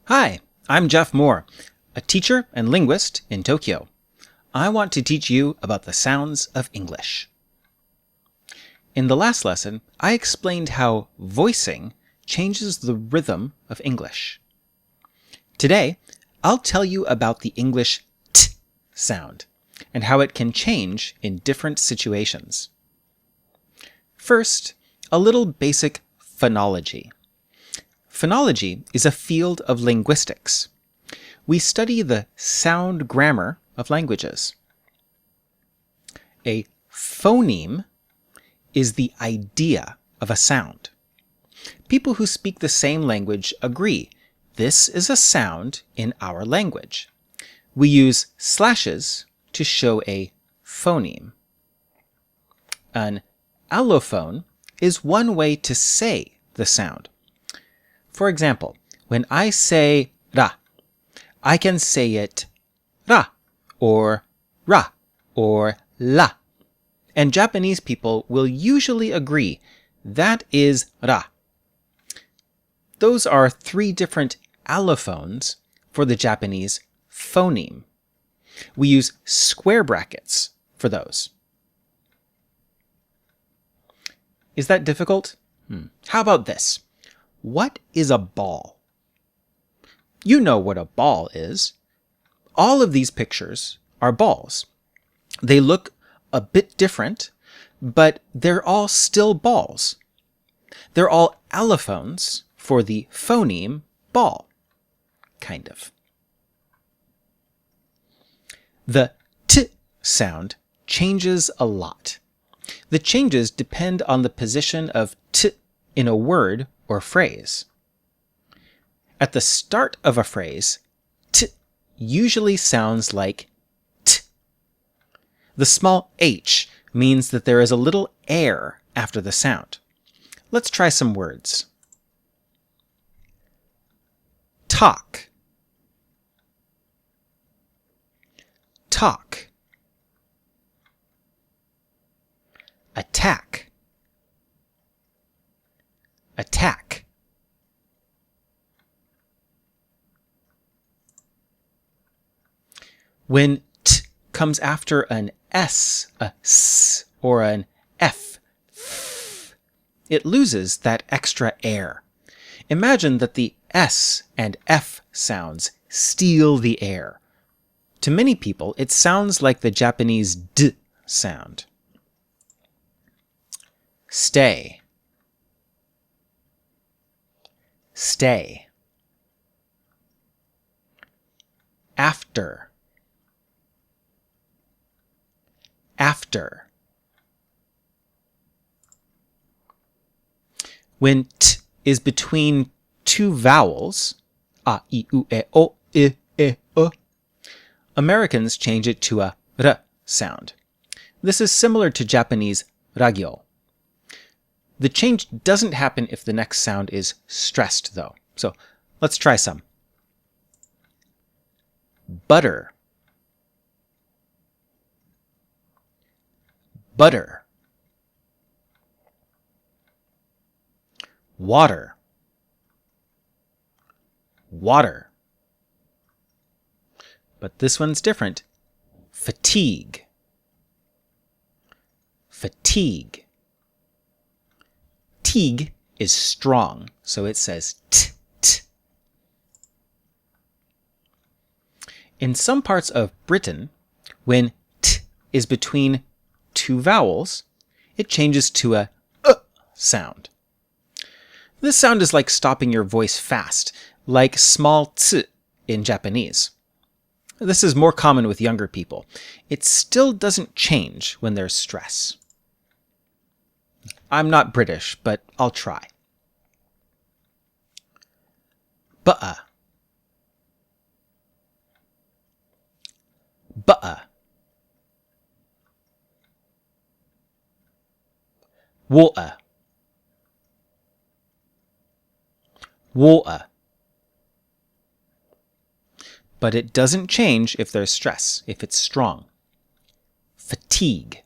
Hi, I'm Jeff Moore, a teacher and linguist in Tokyo. I want to teach you about the sounds of English. In the last lesson, I explained how voicing changes the rhythm of English. Today, I'll tell you about the English t sound and how it can change in different situations. First, a little basic phonology. Phonology is a field of linguistics. We study the sound grammar of languages. A phoneme is the idea of a sound. People who speak the same language agree this is a sound in our language. We use slashes to show a phoneme. An allophone is one way to say the sound. For example, when I say ra, I can say it ra, or la. And Japanese people will usually agree that is ra. Those are three different allophones for the Japanese phoneme. We use square brackets for those. Is that difficult? How about this? What is a ball? You know what a ball is. All of these pictures are balls. They look a bit different, but they're all still balls. They're all allophones for the phoneme ball, kind of. The t sound changes a lot. The changes depend on the position of t in a word or phrase. At the start of a phrase, t usually sounds like t. The small h means that there is a little air after the sound. Let's try some words. Talk. Talk. Attack. Attack. When t comes after an s, a s, or an f, it loses that extra air. Imagine that the s and f sounds steal the air. To many people, it sounds like the Japanese d sound. Stay. Stay. After. After. When t is between two vowels, a, I, u, e, o, I, e, o, Americans change it to a r sound. This is similar to Japanese ragyo. The change doesn't happen if the next sound is stressed, though. So let's try some. Butter. Butter. Water. Water. But this one's different. Fatigue. Fatigue. Teague is strong, so it says t, t. In some parts of Britain, when t is between two vowels, it changes to a sound. This sound is like stopping your voice fast, like small ts in Japanese. This is more common with younger people. It still doesn't change when there's stress. I'm not British, but I'll try. Butter. Butter. Water. Water. But it doesn't change if there's stress, if it's strong. Fatigue.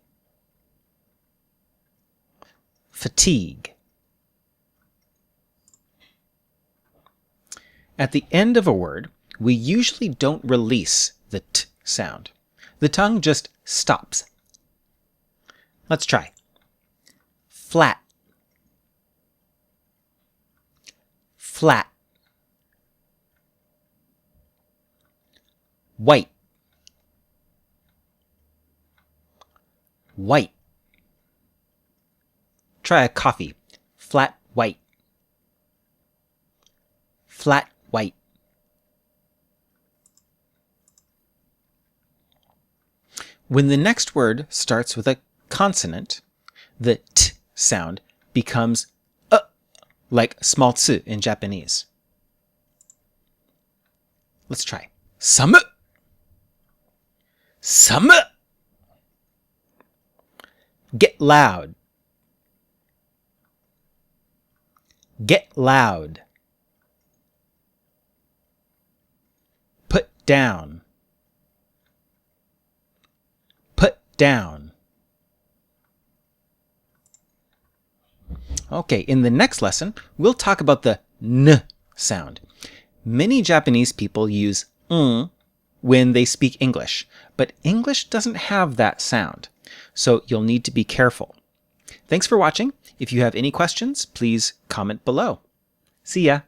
Fatigue. At the end of a word, we usually don't release the t sound. The tongue just stops. Let's try. Flat. Flat. White. White. Try a coffee. Flat white. Flat white. When the next word starts with a consonant, the t sound becomes like small tsu in Japanese. Let's try. Samu. Samu. Get loud. Get loud. Put down. Put down. Okay, in the next lesson, we'll talk about the n sound. Many Japanese people use when they speak English, but English doesn't have that sound, so you'll need to be careful. Thanks for watching. If you have any questions, please comment below. See ya!